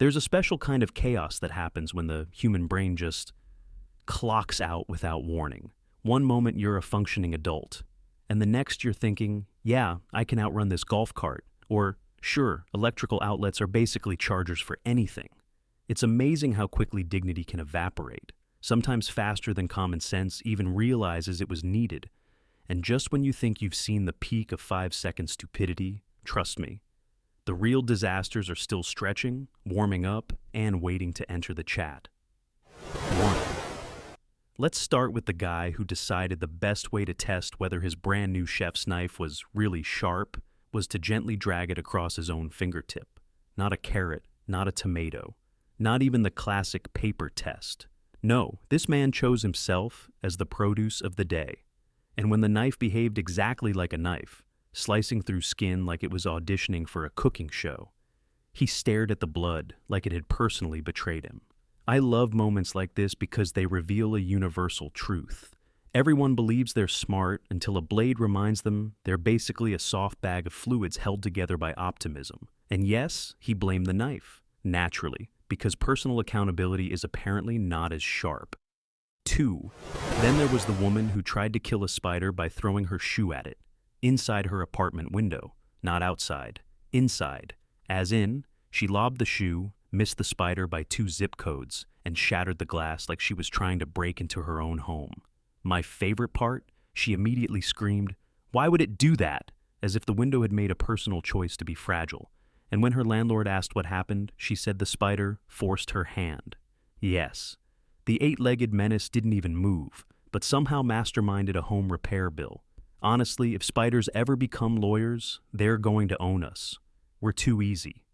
There's a special kind of chaos that happens when the human brain just clocks out without warning. One moment you're a functioning adult, and the next you're thinking, yeah, I can outrun this golf cart, or sure, electrical outlets are basically chargers for anything. It's amazing how quickly dignity can evaporate, sometimes faster than common sense even realizes it was needed. And just when you think you've seen the peak of 5-second stupidity, trust me, the real disasters are still stretching, warming up, and waiting to enter the chat. 1. Let's start with the guy who decided the best way to test whether his brand new chef's knife was really sharp was to gently drag it across his own fingertip. Not a carrot, not a tomato, not even the classic paper test. No, this man chose himself as the produce of the day. And when the knife behaved exactly like a knife, slicing through skin like it was auditioning for a cooking show, he stared at the blood like it had personally betrayed him. I love moments like this because they reveal a universal truth. Everyone believes they're smart until a blade reminds them they're basically a soft bag of fluids held together by optimism. And yes, he blamed the knife, naturally, because personal accountability is apparently not as sharp. 2. Then there was the woman who tried to kill a spider by throwing her shoe at it, inside her apartment window, not outside, inside, as in, she lobbed the shoe, missed the spider by 2 zip codes, and shattered the glass like she was trying to break into her own home. My favorite part, she immediately screamed, "Why would it do that?" as if the window had made a personal choice to be fragile. And when her landlord asked what happened, she said the spider forced her hand. Yes, the 8-legged menace didn't even move, but somehow masterminded a home repair bill. Honestly, if spiders ever become lawyers, they're going to own us. We're too easy.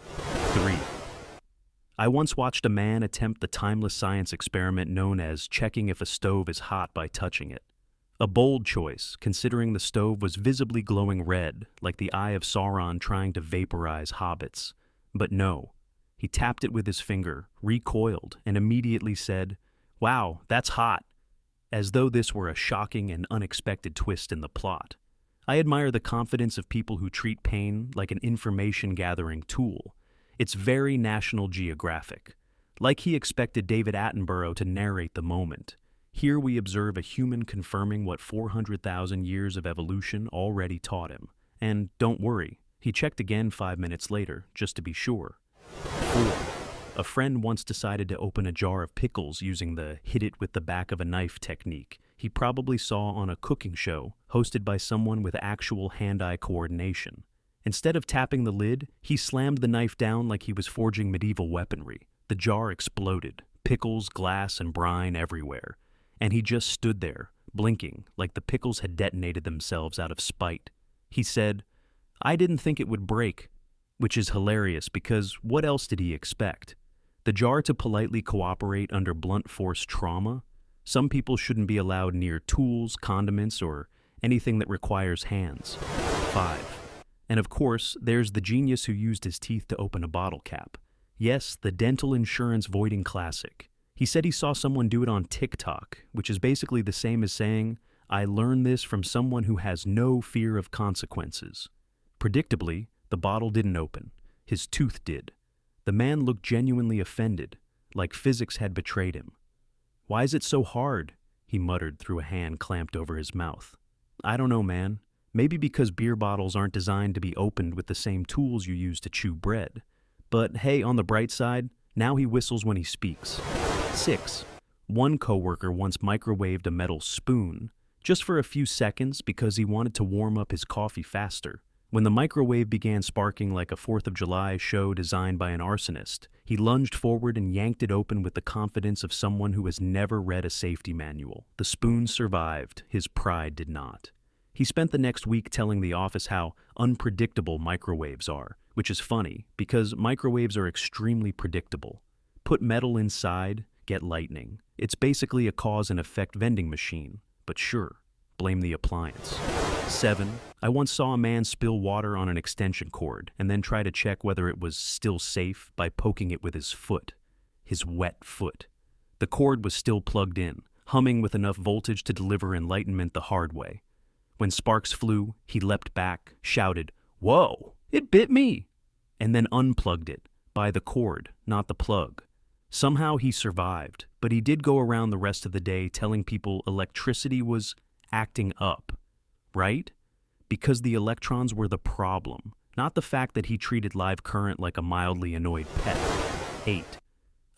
3. I once watched a man attempt the timeless science experiment known as checking if a stove is hot by touching it. A bold choice, considering the stove was visibly glowing red, like the eye of Sauron trying to vaporize hobbits. But no, he tapped it with his finger, recoiled, and immediately said, "Wow, that's hot," as though this were a shocking and unexpected twist in the plot. I admire the confidence of people who treat pain like an information-gathering tool. It's very National Geographic. Like he expected David Attenborough to narrate the moment. Here we observe a human confirming what 400,000 years of evolution already taught him. And don't worry, he checked again 5 minutes later, just to be sure. 4. A friend once decided to open a jar of pickles using the hit it with the back of a knife technique he probably saw on a cooking show hosted by someone with actual hand-eye coordination. Instead of tapping the lid, he slammed the knife down like he was forging medieval weaponry. The jar exploded, pickles, glass, and brine everywhere. And he just stood there, blinking, like the pickles had detonated themselves out of spite. He said, "I didn't think it would break," which is hilarious because what else did he expect? The jar to politely cooperate under blunt force trauma? Some people shouldn't be allowed near tools, condiments, or anything that requires hands. 5. And of course, there's the genius who used his teeth to open a bottle cap. Yes, the dental insurance voiding classic. He said he saw someone do it on TikTok, which is basically the same as saying, "I learned this from someone who has no fear of consequences." Predictably, the bottle didn't open. His tooth did. The man looked genuinely offended, like physics had betrayed him. "Why is it so hard?" he muttered through a hand clamped over his mouth. "I don't know, man. Maybe because beer bottles aren't designed to be opened with the same tools you use to chew bread. But hey, on the bright side, now he whistles when he speaks." 6. One coworker once microwaved a metal spoon, just for a few seconds because he wanted to warm up his coffee faster. When the microwave began sparking like a 4th of July show designed by an arsonist, he lunged forward and yanked it open with the confidence of someone who has never read a safety manual. The spoon survived, his pride did not. He spent the next week telling the office how unpredictable microwaves are, which is funny because microwaves are extremely predictable. Put metal inside, get lightning. It's basically a cause and effect vending machine, but sure, blame the appliance. 7. I once saw a man spill water on an extension cord and then try to check whether it was still safe by poking it with his foot. His wet foot. The cord was still plugged in, humming with enough voltage to deliver enlightenment the hard way. When sparks flew, he leapt back, shouted, "Whoa, it bit me!" and then unplugged it, by the cord, not the plug. Somehow he survived, but he did go around the rest of the day telling people electricity was acting up, right? Because the electrons were the problem, not the fact that he treated live current like a mildly annoyed pet. 8.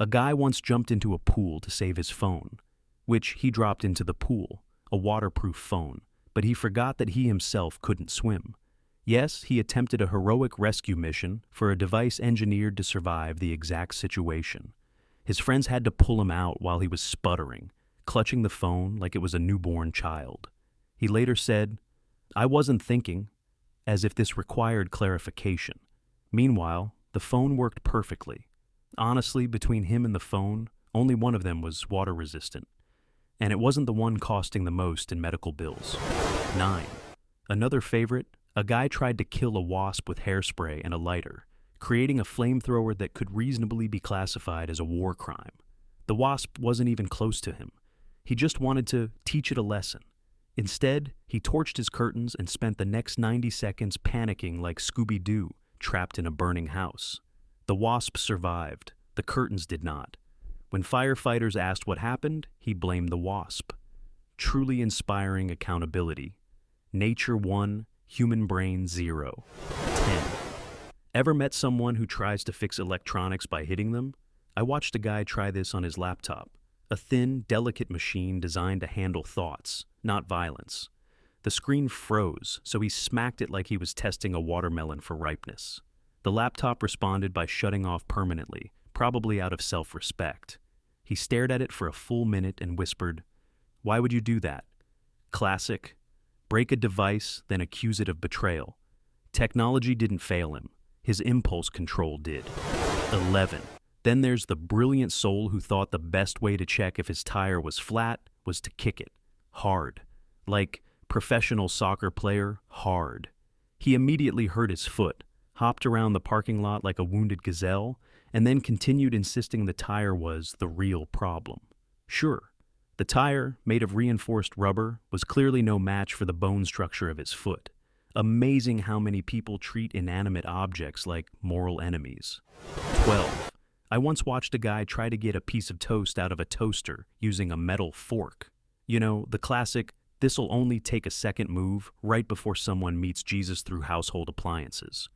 A guy once jumped into a pool to save his phone, which he dropped into the pool, a waterproof phone, but he forgot that he himself couldn't swim. Yes, he attempted a heroic rescue mission for a device engineered to survive the exact situation. His friends had to pull him out while he was sputtering, clutching the phone like it was a newborn child. He later said, "I wasn't thinking," as if this required clarification. Meanwhile, the phone worked perfectly. Honestly, between him and the phone, only one of them was water resistant. And it wasn't the one costing the most in medical bills. 9. Another favorite, a guy tried to kill a wasp with hairspray and a lighter, creating a flamethrower that could reasonably be classified as a war crime. The wasp wasn't even close to him. He just wanted to teach it a lesson. Instead, he torched his curtains and spent the next 90 seconds panicking like Scooby-Doo, trapped in a burning house. The wasp survived. The curtains did not. When firefighters asked what happened, he blamed the wasp. Truly inspiring accountability. Nature 1, human brain 0. 10. Ever met someone who tries to fix electronics by hitting them? I watched a guy try this on his laptop, a thin, delicate machine designed to handle thoughts, not violence. The screen froze, so he smacked it like he was testing a watermelon for ripeness. The laptop responded by shutting off permanently, probably out of self-respect. He stared at it for a full minute and whispered, "Why would you do that?" Classic. Break a device, then accuse it of betrayal. Technology didn't fail him. His impulse control did. 11. Then there's the brilliant soul who thought the best way to check if his tire was flat was to kick it. Hard. Like professional soccer player, hard. He immediately hurt his foot, hopped around the parking lot like a wounded gazelle, and then continued insisting the tire was the real problem. Sure, the tire, made of reinforced rubber, was clearly no match for the bone structure of his foot. Amazing how many people treat inanimate objects like moral enemies. 12. I once watched a guy try to get a piece of toast out of a toaster using a metal fork. You know, the classic, this'll only take a second move right before someone meets Jesus through household appliances.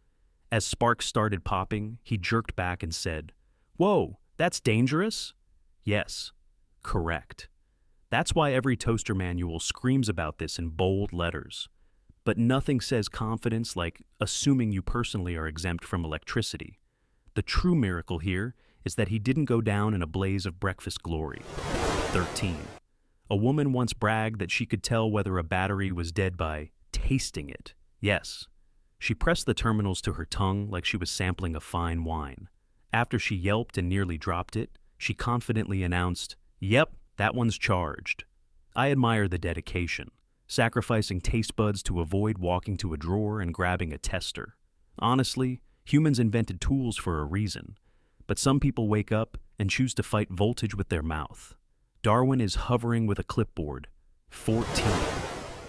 As sparks started popping, he jerked back and said, "Whoa, that's dangerous?" Yes, correct. That's why every toaster manual screams about this in bold letters. But nothing says confidence like assuming you personally are exempt from electricity. The true miracle here is that he didn't go down in a blaze of breakfast glory. 13. A woman once bragged that she could tell whether a battery was dead by tasting it. Yes. She pressed the terminals to her tongue like she was sampling a fine wine. After she yelped and nearly dropped it, she confidently announced, "Yep, that one's charged." I admire the dedication, sacrificing taste buds to avoid walking to a drawer and grabbing a tester. Honestly, humans invented tools for a reason, but some people wake up and choose to fight voltage with their mouth. Darwin is hovering with a clipboard. 14.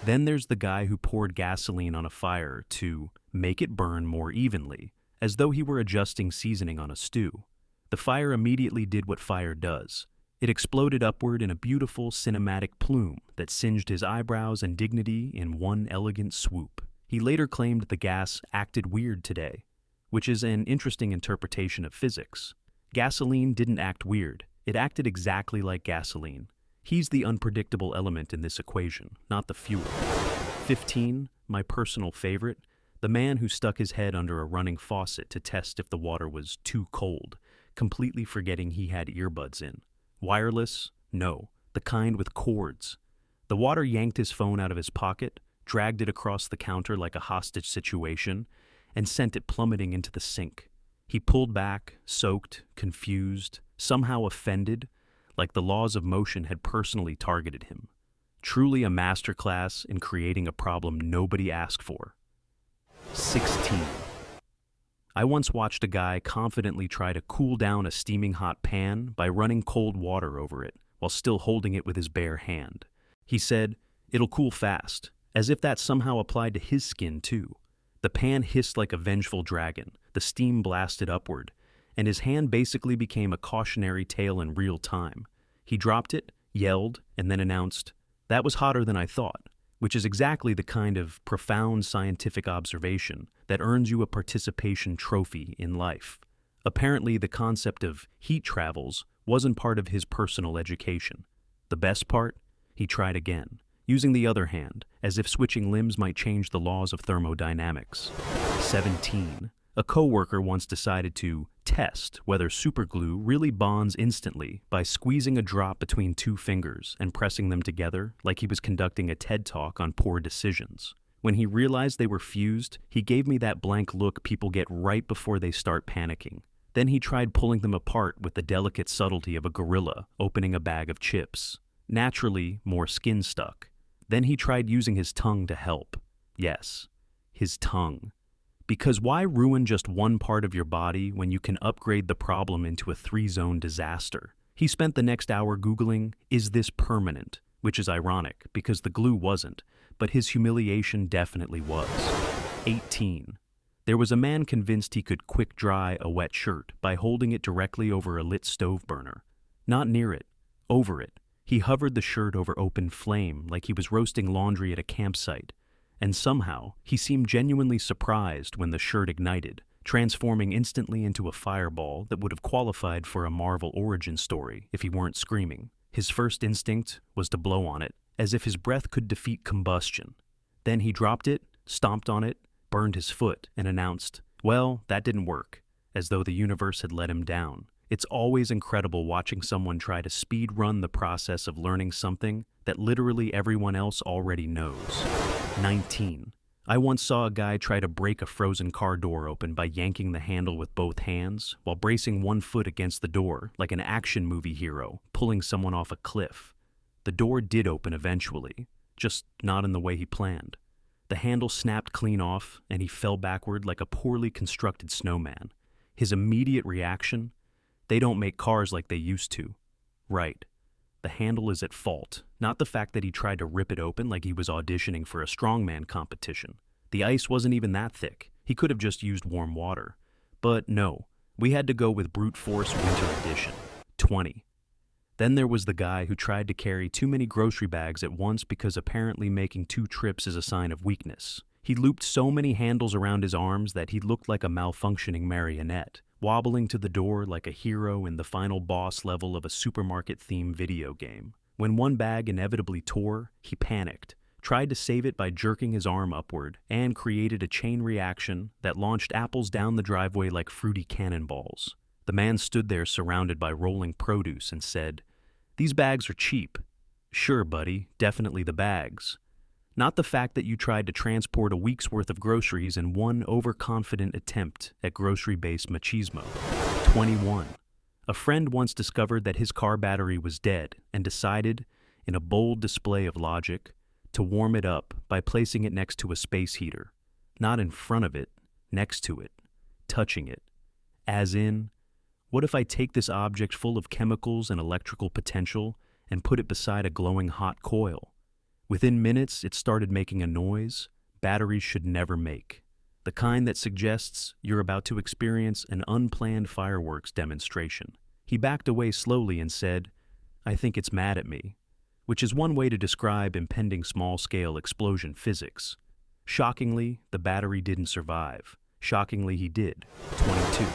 Then there's the guy who poured gasoline on a fire to make it burn more evenly, as though he were adjusting seasoning on a stew. The fire immediately did what fire does. It exploded upward in a beautiful cinematic plume that singed his eyebrows and dignity in one elegant swoop. He later claimed the gas acted weird today, which is an interesting interpretation of physics. Gasoline didn't act weird. It acted exactly like gasoline. He's the unpredictable element in this equation, not the fuel. 15, my personal favorite, the man who stuck his head under a running faucet to test if the water was too cold, completely forgetting he had earbuds in. Wireless? No, the kind with cords. The water yanked his phone out of his pocket, dragged it across the counter like a hostage situation, and sent it plummeting into the sink. He pulled back, soaked, confused, somehow offended, like the laws of motion had personally targeted him. Truly a masterclass in creating a problem nobody asked for. 16. I once watched a guy confidently try to cool down a steaming hot pan by running cold water over it while still holding it with his bare hand. He said, "It'll cool fast," as if that somehow applied to his skin too. The pan hissed like a vengeful dragon, the steam blasted upward, and his hand basically became a cautionary tale in real time. He dropped it, yelled, and then announced, "That was hotter than I thought," which is exactly the kind of profound scientific observation that earns you a participation trophy in life. Apparently, the concept of heat travels wasn't part of his personal education. The best part? He tried again, using the other hand, as if switching limbs might change the laws of thermodynamics. 17. A coworker once decided to test whether superglue really bonds instantly by squeezing a drop between two fingers and pressing them together like he was conducting a TED Talk on poor decisions. When he realized they were fused, he gave me that blank look people get right before they start panicking. Then he tried pulling them apart with the delicate subtlety of a gorilla opening a bag of chips. Naturally, more skin stuck. Then he tried using his tongue to help. Yes, his tongue. Because why ruin just one part of your body when you can upgrade the problem into a 3-zone disaster? He spent the next hour Googling, "Is this permanent?" Which is ironic, because the glue wasn't, but his humiliation definitely was. 18. There was a man convinced he could quick dry a wet shirt by holding it directly over a lit stove burner. Not near it, over it. He hovered the shirt over open flame like he was roasting laundry at a campsite. And somehow, he seemed genuinely surprised when the shirt ignited, transforming instantly into a fireball that would have qualified for a Marvel origin story if he weren't screaming. His first instinct was to blow on it, as if his breath could defeat combustion. Then he dropped it, stomped on it, burned his foot, and announced, "Well, that didn't work," as though the universe had let him down. It's always incredible watching someone try to speed run the process of learning something that literally everyone else already knows. 19. I once saw a guy try to break a frozen car door open by yanking the handle with both hands while bracing one foot against the door like an action movie hero pulling someone off a cliff. The door did open eventually, just not in the way he planned. The handle snapped clean off and he fell backward like a poorly constructed snowman. His immediate reaction? They don't make cars like they used to. Right. The handle is at fault, not the fact that he tried to rip it open like he was auditioning for a strongman competition. The ice wasn't even that thick. He could have just used warm water. But no, we had to go with brute force winter edition. 20. Then there was the guy who tried to carry too many grocery bags at once because apparently making 2 trips is a sign of weakness. He looped so many handles around his arms that he looked like a malfunctioning marionette, wobbling to the door like a hero in the final boss level of a supermarket-themed video game. When one bag inevitably tore, he panicked, tried to save it by jerking his arm upward, and created a chain reaction that launched apples down the driveway like fruity cannonballs. The man stood there surrounded by rolling produce and said, "These bags are cheap." "Sure, buddy, definitely the bags. Not the fact that you tried to transport a week's worth of groceries in one overconfident attempt at grocery-based machismo. 21. A friend once discovered that his car battery was dead and decided, in a bold display of logic, to warm it up by placing it next to a space heater. Not in front of it, next to it, touching it. As in, what if I take this object full of chemicals and electrical potential and put it beside a glowing hot coil? Within minutes, it started making a noise batteries should never make. The kind that suggests you're about to experience an unplanned fireworks demonstration. He backed away slowly and said, "I think it's mad at me," which is one way to describe impending small-scale explosion physics. Shockingly, the battery didn't survive. Shockingly, he did. 22.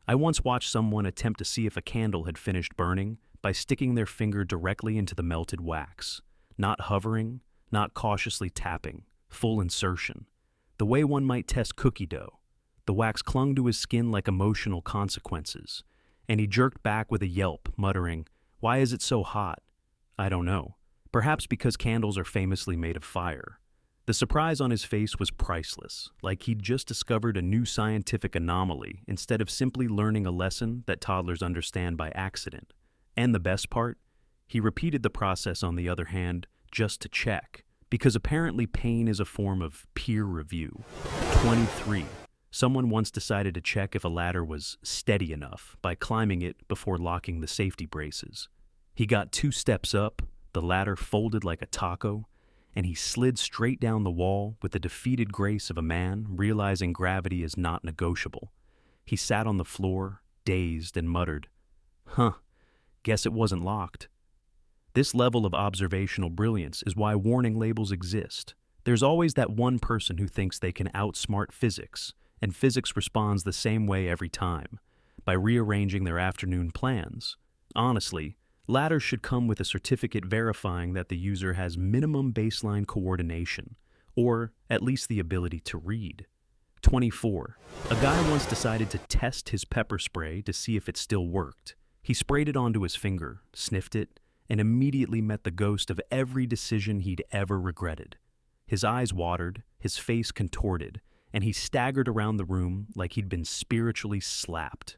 I once watched someone attempt to see if a candle had finished burning by sticking their finger directly into the melted wax. Not hovering, not cautiously tapping, full insertion. The way one might test cookie dough. The wax clung to his skin like emotional consequences, and he jerked back with a yelp, muttering, "Why is it so hot?" I don't know. Perhaps because candles are famously made of fire. The surprise on his face was priceless, like he'd just discovered a new scientific anomaly instead of simply learning a lesson that toddlers understand by accident. And the best part? He repeated the process, on the other hand, just to check, because apparently pain is a form of peer review. 23. Someone once decided to check if a ladder was steady enough by climbing it before locking the safety braces. He got 2 steps up, the ladder folded like a taco, and he slid straight down the wall with the defeated grace of a man realizing gravity is not negotiable. He sat on the floor, dazed and muttered, "Huh, guess it wasn't locked." This level of observational brilliance is why warning labels exist. There's always that one person who thinks they can outsmart physics, and physics responds the same way every time, by rearranging their afternoon plans. Honestly, ladders should come with a certificate verifying that the user has minimum baseline coordination, or at least the ability to read. 24. A guy once decided to test his pepper spray to see if it still worked. He sprayed it onto his finger, sniffed it, and immediately met the ghost of every decision he'd ever regretted. His eyes watered, his face contorted, and he staggered around the room like he'd been spiritually slapped.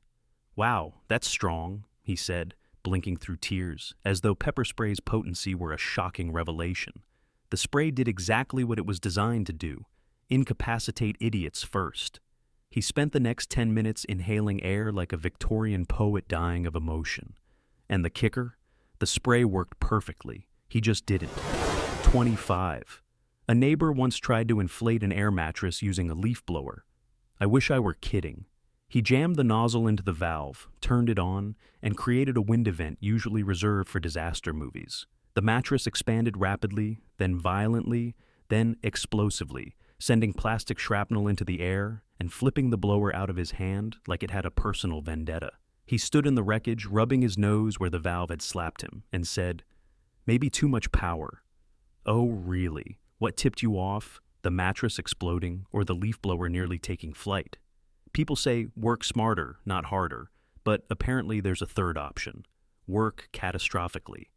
"Wow, that's strong," he said, blinking through tears, as though pepper spray's potency were a shocking revelation. The spray did exactly what it was designed to do: incapacitate idiots first. He spent the next 10 minutes inhaling air like a Victorian poet dying of emotion. And the kicker? The spray worked perfectly. He just didn't. 25. A neighbor once tried to inflate an air mattress using a leaf blower. I wish I were kidding. He jammed the nozzle into the valve, turned it on, and created a wind event usually reserved for disaster movies. The mattress expanded rapidly, then violently, then explosively, sending plastic shrapnel into the air and flipping the blower out of his hand like it had a personal vendetta. He stood in the wreckage, rubbing his nose where the valve had slapped him, and said, "Maybe too much power." Oh, really? What tipped you off? The mattress exploding or the leaf blower nearly taking flight? People say work smarter, not harder, but apparently there's a third option: work catastrophically.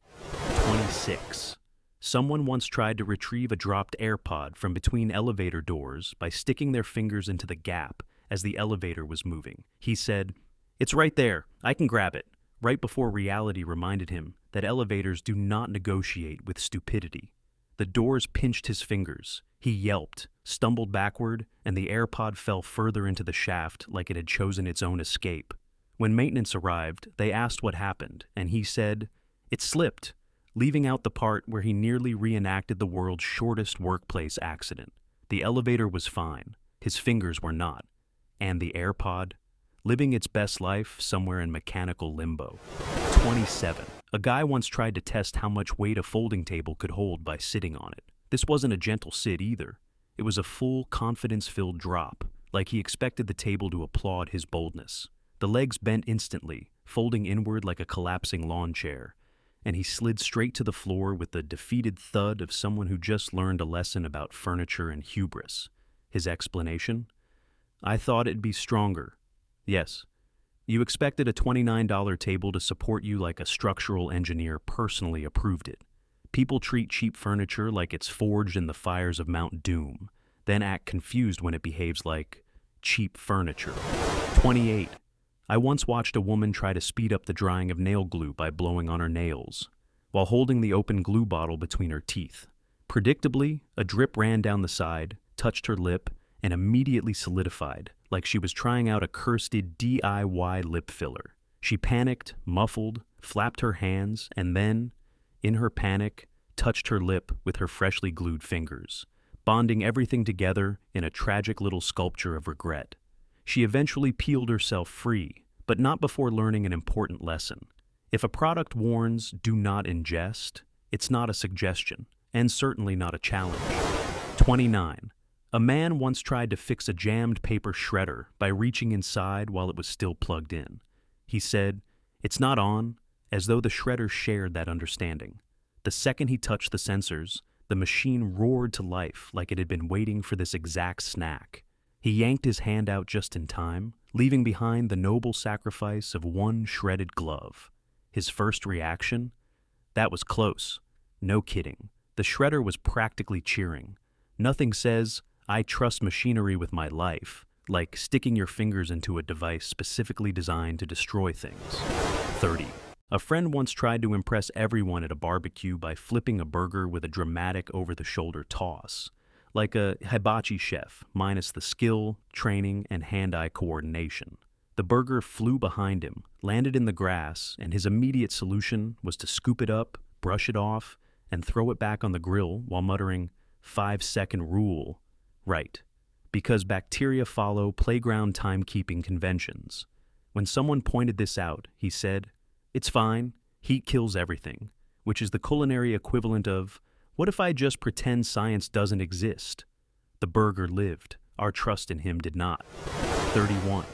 26. Someone once tried to retrieve a dropped AirPod from between elevator doors by sticking their fingers into the gap as the elevator was moving. He said, "It's right there, I can grab it," right before reality reminded him that elevators do not negotiate with stupidity. The doors pinched his fingers. He yelped, stumbled backward, and the AirPod fell further into the shaft like it had chosen its own escape. When maintenance arrived, they asked what happened, and he said, "It slipped," leaving out the part where he nearly reenacted the world's shortest workplace accident. The elevator was fine. His fingers were not. And the AirPod? Living its best life somewhere in mechanical limbo. 27. A guy once tried to test how much weight a folding table could hold by sitting on it. This wasn't a gentle sit either. It was a full, confidence-filled drop, like he expected the table to applaud his boldness. The legs bent instantly, folding inward like a collapsing lawn chair, and he slid straight to the floor with the defeated thud of someone who just learned a lesson about furniture and hubris. His explanation? "I thought it'd be stronger." Yes, you expected a $29 table to support you like a structural engineer personally approved it. People treat cheap furniture like it's forged in the fires of Mount Doom, then act confused when it behaves like cheap furniture. 28. I once watched a woman try to speed up the drying of nail glue by blowing on her nails, while holding the open glue bottle between her teeth. Predictably, a drip ran down the side, touched her lip, and immediately solidified, like she was trying out a cursed DIY lip filler. She panicked, muffled, flapped her hands, and then, in her panic, touched her lip with her freshly glued fingers, bonding everything together in a tragic little sculpture of regret. She eventually peeled herself free, but not before learning an important lesson. If a product warns, "Do not ingest," it's not a suggestion, and certainly not a challenge. 29. A man once tried to fix a jammed paper shredder by reaching inside while it was still plugged in. He said, "It's not on," as though the shredder shared that understanding. The second he touched the sensors, the machine roared to life like it had been waiting for this exact snack. He yanked his hand out just in time, leaving behind the noble sacrifice of one shredded glove. His first reaction? That was close. No kidding. The shredder was practically cheering. Nothing says, "I trust machinery with my life," like sticking your fingers into a device specifically designed to destroy things. 30. A friend once tried to impress everyone at a barbecue by flipping a burger with a dramatic over-the-shoulder toss, like a hibachi chef, minus the skill, training, and hand-eye coordination. The burger flew behind him, landed in the grass, and his immediate solution was to scoop it up, brush it off, and throw it back on the grill while muttering, 5-second rule. Right, because bacteria follow playground timekeeping conventions. When someone pointed this out, he said, "It's fine, heat kills everything," which is the culinary equivalent of, "What if I just pretend science doesn't exist?" The burger lived. Our trust in him did not. 31.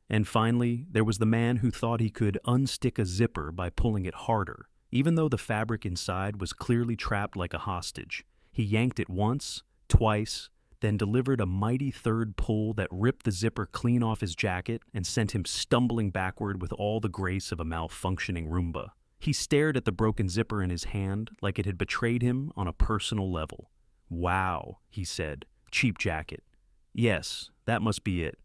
And finally, there was the man who thought he could unstick a zipper by pulling it harder, even though the fabric inside was clearly trapped like a hostage. He yanked it once, twice, then delivered a mighty third pull that ripped the zipper clean off his jacket and sent him stumbling backward with all the grace of a malfunctioning Roomba. He stared at the broken zipper in his hand like it had betrayed him on a personal level. "Wow," he said. "Cheap jacket. Yes, that must be it.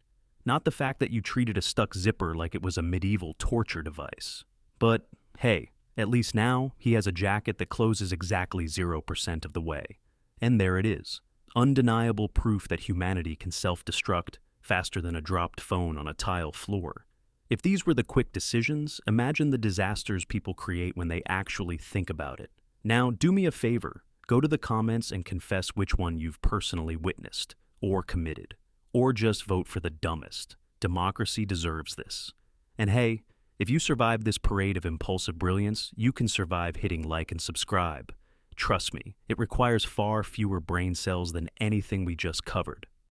Not the fact that you treated a stuck zipper like it was a medieval torture device. But, hey, at least now he has a jacket that closes exactly 0% of the way. And there it is. Undeniable proof that humanity can self-destruct faster than a dropped phone on a tile floor. If these were the quick decisions, imagine the disasters people create when they actually think about it. Now, do me a favor. Go to the comments and confess which one you've personally witnessed, or committed. Or just vote for the dumbest. Democracy deserves this. And hey, if you survive this parade of impulsive brilliance, you can survive hitting like and subscribe. Trust me, it requires far fewer brain cells than anything we just covered.